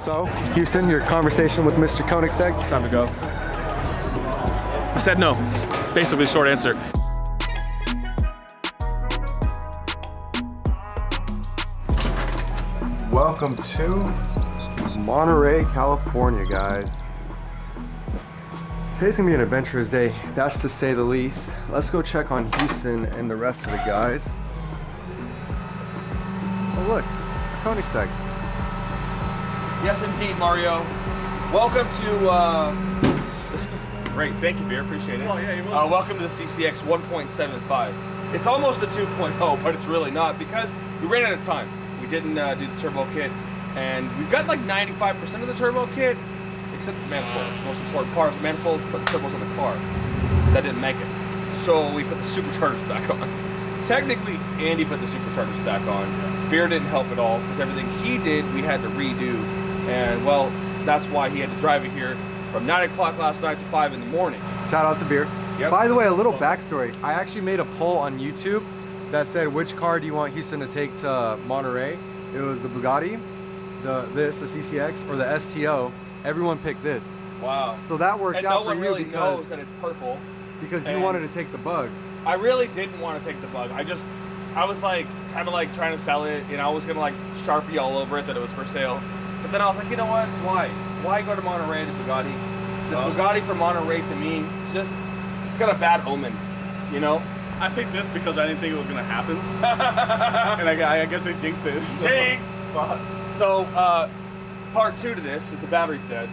So, Houston, your conversation with Mr. Koenigsegg? Time to go. I said no. Basically, short answer. Welcome to Monterey, California, guys. Today's gonna be an adventurous day, that's to say the least. Let's go check on Houston and the rest of the guys. Oh look, Koenigsegg. Yes, indeed, Mario. Welcome to, this is great. Thank you, Beer. Appreciate it. Oh, yeah, you're welcome. Welcome to the CCX 1.75. It's almost the 2.0, but it's really not because we ran out of time. We didn't do the turbo kit, and we've got like 95% of the turbo kit, except the manifolds. The most important part is the manifolds, put the turbos on the car. That didn't make it. So we put the superchargers back on. Technically, Andy put the superchargers back on. Beer didn't help at all because everything he did, we had to redo. And well, that's why he had to drive it here from 9 o'clock last night to 5 in the morning. Shout out to Beer. Yep. By the way, a little backstory. I actually made a poll on YouTube that said, which car do you want Houston to take to Monterey? It was the Bugatti, the CCX, or the STO. Everyone picked this. Wow. So that worked And out no one for you really because, knows that it's purple. because you and- wanted to take the Bug. I really didn't want to take the Bug. I was like, kind of like trying to sell it, and I was gonna like Sharpie all over it that it was for sale. But then I was like, you know what? Why? Why go to Monterey to Bugatti? The Bugatti from Monterey to me, it's got a bad omen, you know? I picked this because I didn't think it was gonna happen, and I guess it jinxed it. So. Jinx! So, part 2 to this is the battery's dead,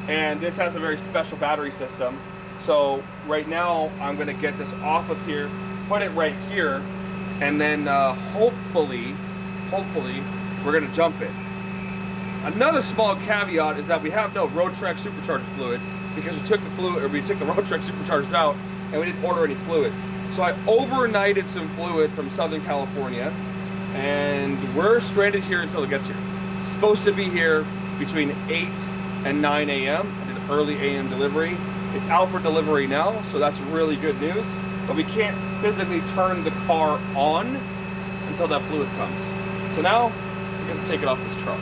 and this has a very special battery system. So right now, I'm gonna get this off of here, put it right here, and then hopefully, we're gonna jump it. Another small caveat is that we have no Road Track supercharger fluid because we took the Road Track superchargers out and we didn't order any fluid. So I overnighted some fluid from Southern California, and we're stranded here until it gets here. It's supposed to be here between 8 and 9 a.m. I did early a.m. delivery. It's out for delivery now, so that's really good news. But we can't physically turn the car on until that fluid comes. So now, we're gonna take it off this truck.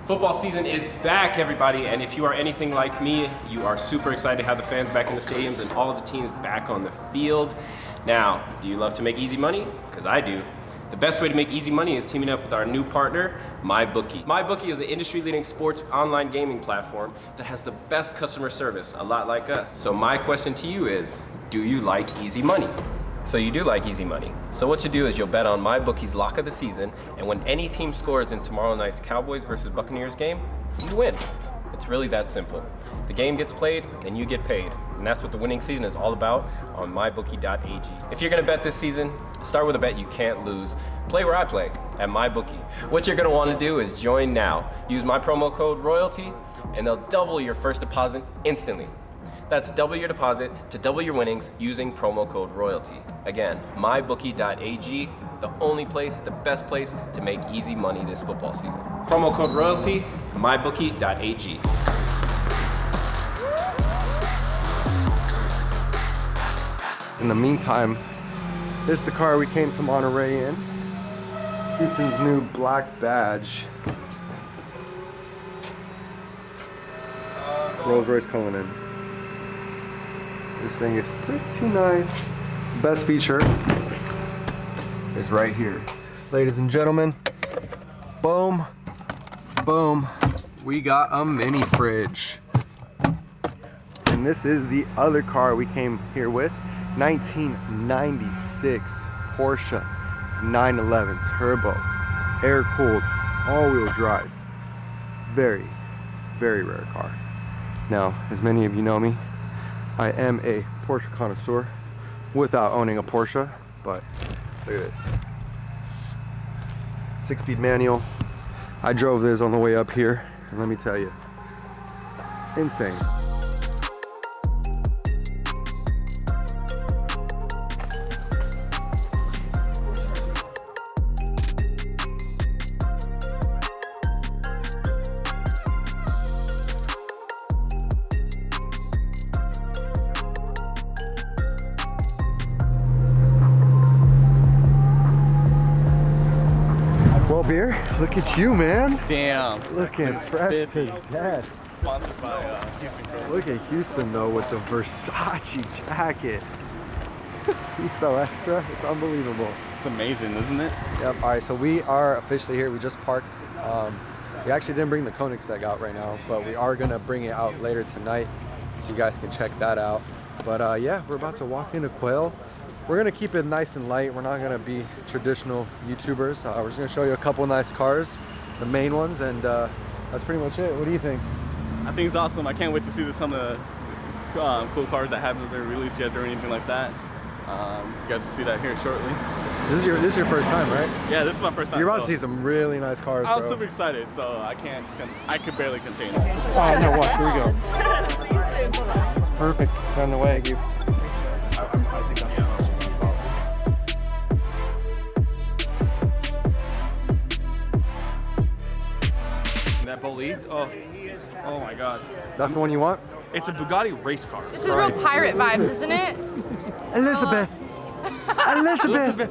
Football season is back, everybody, and if you are anything like me, you are super excited to have the fans back in the stadiums and all of the teams back on the field. Now, do you love to make easy money? Because I do. The best way to make easy money is teaming up with our new partner, MyBookie. MyBookie is an industry-leading sports online gaming platform that has the best customer service, a lot like us. So my question to you is, do you like easy money? So you do like easy money. So what you do is you'll bet on MyBookie's lock of the season, and when any team scores in tomorrow night's Cowboys versus Buccaneers game, you win. It's really that simple. The game gets played, and you get paid. And that's what the winning season is all about on mybookie.ag. If you're gonna bet this season, start with a bet you can't lose. Play where I play, at MyBookie. What you're gonna wanna do is join now. Use my promo code ROYALTY, and they'll double your first deposit instantly. That's double your deposit to double your winnings using promo code ROYALTY. Again, mybookie.ag, the only place, the best place to make easy money this football season. Promo code ROYALTY, mybookie.ag. In the meantime, this is the car we came to Monterey in. Houston's new black badge. Rolls-Royce Cullinan. This thing is pretty nice. Best feature is right here. Ladies and gentlemen, boom, boom, we got a mini fridge. And this is the other car we came here with, 1996 Porsche 911 Turbo, air-cooled, all-wheel drive. Very, very rare car. Now, as many of you know me, I am a Porsche connoisseur without owning a Porsche, but look at this. 6-speed manual. I drove this on the way up here, and let me tell you, insane. Beer, look at you, man. Damn. Looking fresh to death. Sponsored by Houston Crow. Look at Houston though with the Versace jacket. He's so extra, it's unbelievable. It's amazing, isn't it? Yep, all right, so we are officially here. We just parked. We actually didn't bring the Koenigsegg out right now, but we are gonna bring it out later tonight, so you guys can check that out. But yeah, we're about to walk into Quail. We're gonna keep it nice and light. We're not gonna be traditional YouTubers. We're just gonna show you a couple nice cars, the main ones, and that's pretty much it. What do you think? I think it's awesome. I can't wait to see some of the cool cars that haven't been released yet or anything like that. You guys will see that here shortly. This is your first time, right? Yeah, this is my first time. You're about to see some really nice cars, bro. I'm super excited, so I could barely contain it. Oh, no, what? Here we go. Perfect. On the way. Thank you. That bolide, oh my God. That's the one you want? It's a Bugatti race car. This is real pirate vibes, isn't it? Elizabeth. Elizabeth.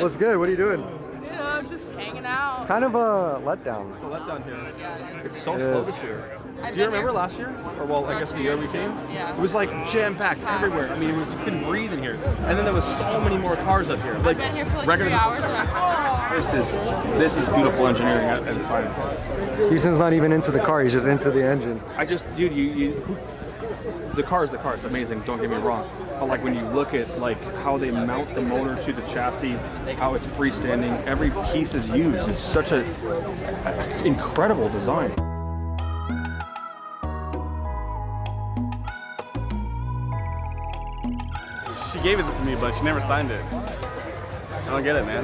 What's good? What are you doing? You know, I'm just hanging out. It's kind of a letdown. It's a letdown here. Yeah, It's so It slow is. this year. I've Do you been remember here. last year? Or well, I guess the year we came? Yeah. It was like jam-packed everywhere. I mean, you couldn't breathe in here. And then there was so many more cars up here. Like, I've been here for like regular- 3 hours. And I'm This is beautiful engineering at its finest. Houston's not even into the car, he's just into the engine. Dude, the car is amazing, don't get me wrong. But like when you look at like how they mount the motor to the chassis, how it's freestanding, every piece is used. It's such a incredible design. She gave it to me, but she never signed it. I don't get it, man.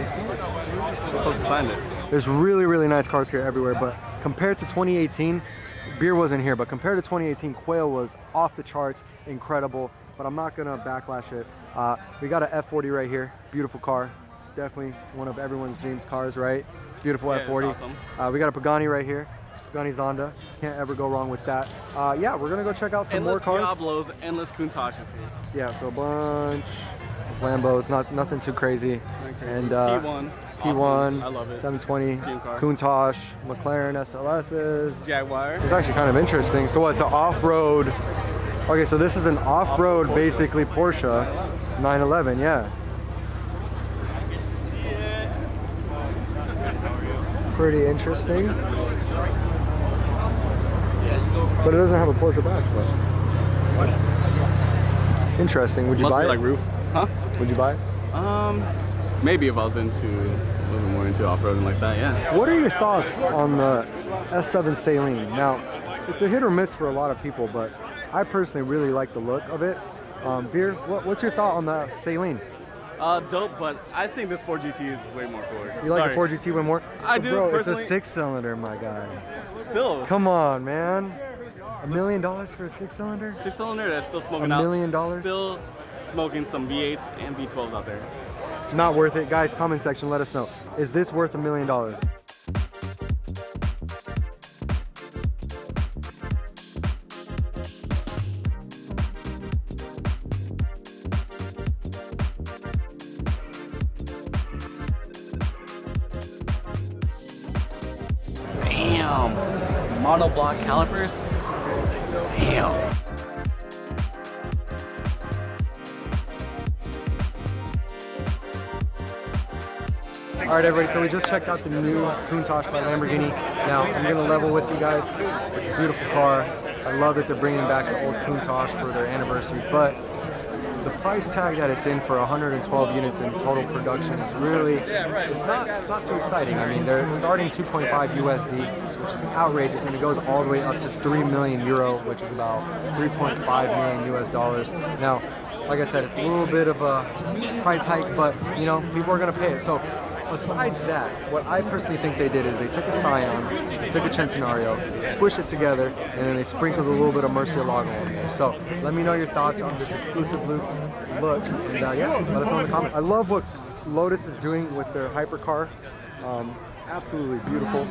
She's supposed to sign it. There's really, really nice cars here everywhere, but compared to 2018, Beer wasn't here, but compared to 2018, Quail was off the charts, incredible, but I'm not gonna backlash it. We got an F40 right here, beautiful car. Definitely one of everyone's dreams cars, right? Beautiful Yeah, it's F40. awesome. We got a Pagani right here, Pagani Zonda. Can't ever go wrong with that. Yeah, we're gonna go check out some more Endless cars. Diablos, endless Countach. Yeah, so a bunch of Lambos, nothing too crazy. And P1. P1, Awesome. I love it. 720, Dream car. Countach, McLaren SLSs. Jaguar. It's actually kind of interesting. So it's an off-road. Okay, so this is an off-road, basically Porsche 911. Yeah. Pretty interesting. But it doesn't have a Porsche badge. But interesting. Would you Must buy be it? like roof. Huh? Would you buy it? Maybe if I was a little more into off-roading like that, yeah. What are your thoughts on the S7 Saline? Now, it's a hit or miss for a lot of people, but I personally really like the look of it. Veer, what's your thought on the Saline? Dope, but I think this 4GT is way more cooler. You like the 4GT one more? I But do, Bro, personally. it's a 6-cylinder, my guy. Still, Come on, man. $1 million for a 6-cylinder? 6-cylinder that's still smoking $1 out. million? Still smoking some V8s and V12s out there. Not worth it. Guys, comment section, let us know. Is this worth $1 million? Damn. Monoblock calipers. Damn. All right, everybody, so we just checked out the new Countach by Lamborghini. Now, I'm gonna level with you guys. It's a beautiful car. I love that they're bringing back the old Countach for their anniversary, but the price tag that it's in for 112 units in total production is really, it's not too exciting. I mean, they're starting 2.5 USD, which is outrageous, and it goes all the way up to 3 million euro, which is about 3.5 million US dollars. Now, like I said, it's a little bit of a price hike, but you know, people are gonna pay it. So besides that, what I personally think they did is they took a Scion, they took a Centenario, they squished it together, and then they sprinkled a little bit of Murcielago on there. So let me know your thoughts on this exclusive look, and yeah, let us know in the comments. I love what Lotus is doing with their Hypercar. Absolutely beautiful.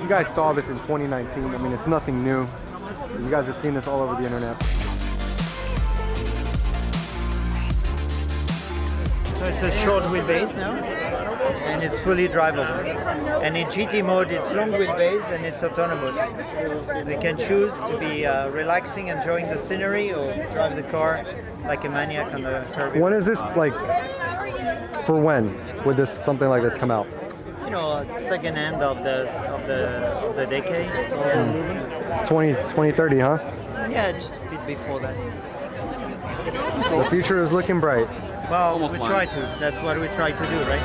You guys saw this in 2019. I mean, it's nothing new. You guys have seen this all over the internet. So it's a short wheelbase now? and it's fully drivable. And in GT mode, it's long wheelbase and it's autonomous. We can choose to be relaxing, enjoying the scenery, or drive the car like a maniac on the curb. When is this, like, for when would this something like this come out? You know, second end of the decade. Yeah. 2030, huh? Yeah, just a bit before that. The future is looking bright. Well, we try to. That's what we try to do, right?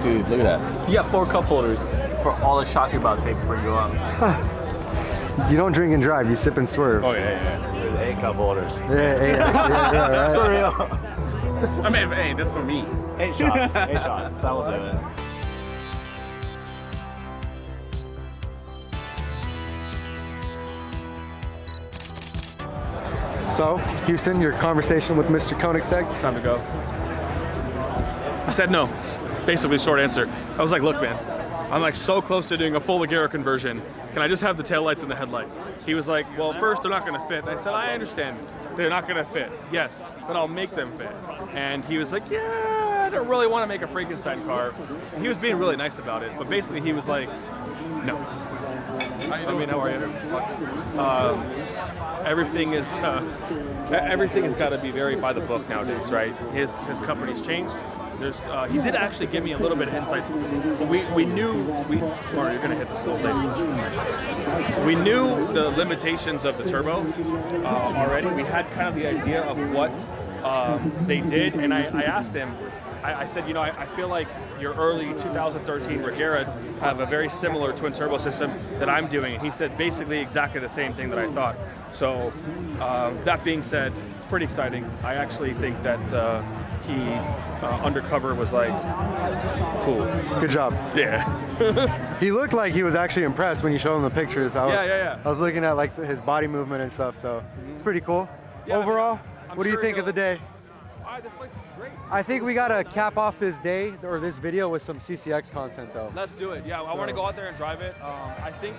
Dude, look at that. You got 4 cup holders for all the shots you're about to take before you go out. You don't drink and drive, you sip and swerve. Oh, yeah. 8 cup holders. Yeah, For real. I mean, hey, this is for me. 8 shots. 8 shots. That was it. So, Houston, your conversation with Mr. Koenigsegg? Time to go. I said no. Basically, short answer. I was like, look, man, I'm like so close to doing a full Agera conversion. Can I just have the taillights and the headlights? He was like, well, first, they're not going to fit. And I said, I understand. They're not going to fit. Yes, but I'll make them fit. And he was like, yeah, I don't really want to make a Frankenstein car. And he was being really nice about it. But basically, he was like, no. I mean, how are you? Everything has got to be very by the book nowadays, right? His company's changed. He did actually give me a little bit of insights. We knew or you're gonna hit this little thing. We knew the limitations of the turbo already. We had kind of the idea of what they did, and I asked him. I said, you know, I feel like your early 2013 Regeras have a very similar twin turbo system that I'm doing. And he said basically exactly the same thing that I thought. So that being said, it's pretty exciting. I actually think that he undercover was like, cool. Good job. Yeah. He looked like he was actually impressed when you showed him the pictures. I was looking at like his body movement and stuff, so it's pretty cool. Yeah, Overall, I'm what do you sure think of the day? This place is great. I think we gotta cap off this day or this video with some CCX content though. Let's do it. Yeah, I want to go out there and drive it. I think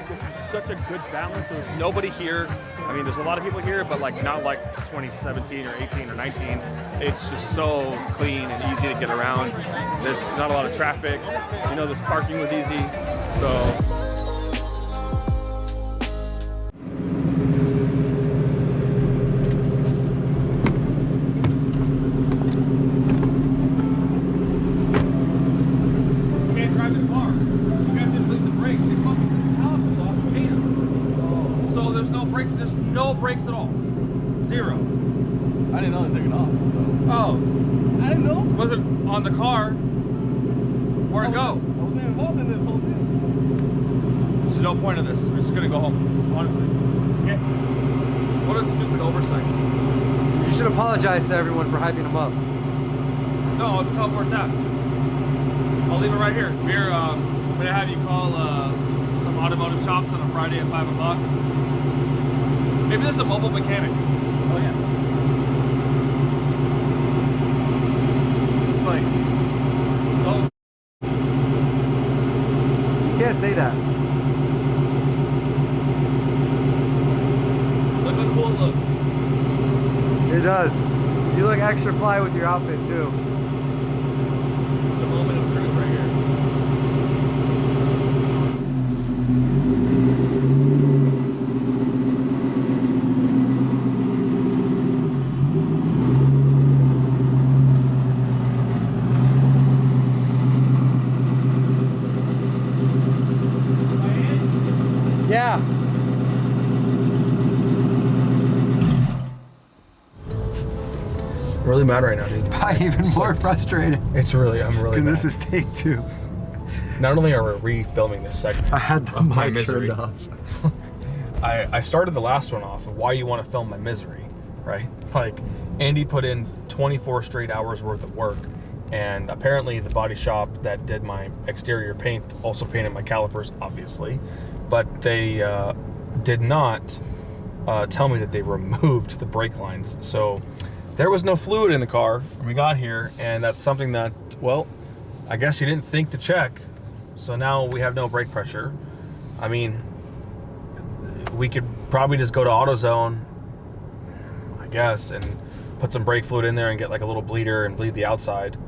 this is such a good balance. There's nobody here. I mean, there's a lot of people here, but like not like 2017 or 18 or 19. It's just so clean and easy to get around. There's not a lot of traffic. You know, this parking was easy. So. There's no brakes at all. Zero. I didn't know they took it off. So. Oh. I didn't know. Was it on the car? Where'd it go? I wasn't involved in this whole thing. There's no point of this. We're just gonna go home, honestly. Okay. What a stupid oversight. You should apologize to everyone for hyping him up. No, I'll just tell them where it's at. I'll leave it right here. We're gonna have you call some automotive shops on a Friday at 5 o'clock. Maybe there's a mobile mechanic. Oh yeah. It's like so. You can't say that. Look how cool it looks. It does. You look extra fly with your outfit too. The moment of truth right here. Yeah. Really mad right now, dude. I'm even more frustrated. It's really, I'm really Because mad. this is take 2. Not only are we re-filming this segment, I had the of my mic misery. turned off. I started the last one off of why you want to film my misery, right? Like, Andy put in 24 straight hours worth of work, and apparently the body shop that did my exterior paint also painted my calipers, obviously, but they did not tell me that they removed the brake lines. So there was no fluid in the car when we got here, and that's something that, well, I guess you didn't think to check. So now we have no brake pressure. I mean, we could probably just go to AutoZone, I guess, and put some brake fluid in there and get like a little bleeder and bleed the outside.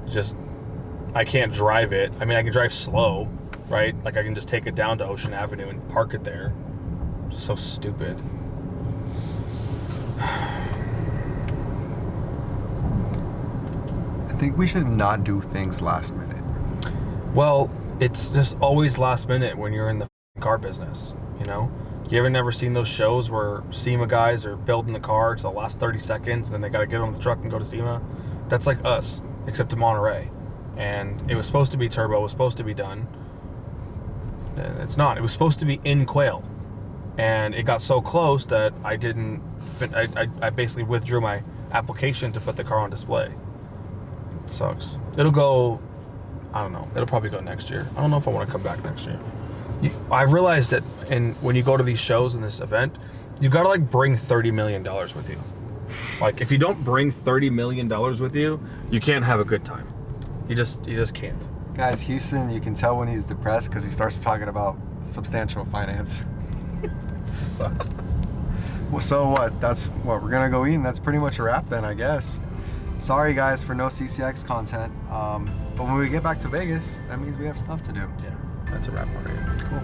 Just, I can't drive it. I mean, I can drive slow, right? Like I can just take it down to Ocean Avenue and park it there. Just so stupid. I think we should not do things last minute. Well, it's just always last minute when you're in the car business, you know? You ever never seen those shows where SEMA guys are building the car to the last 30 seconds and then they got to get on the truck and go to SEMA? That's like us, except in Monterey. And it was supposed to be turbo, it was supposed to be done. It's not. It was supposed to be in Quail. And it got so close that I didn't, I basically withdrew my application to put the car on display. It sucks. It'll go, I don't know, it'll probably go next year. I don't know if I want to come back next year. I realized that when you go to these shows in this event, you gotta like bring $30 million with you. Like if you don't bring $30 million with you, you can't have a good time. You just can't. Guys, Houston, you can tell when he's depressed because he starts talking about substantial finance. Sucks. Well, so what? That's what we're gonna go eat, and that's pretty much a wrap then, I guess. Sorry guys for no CCX content, but when we get back to Vegas, that means we have stuff to do. Yeah, that's a wrap already. Cool.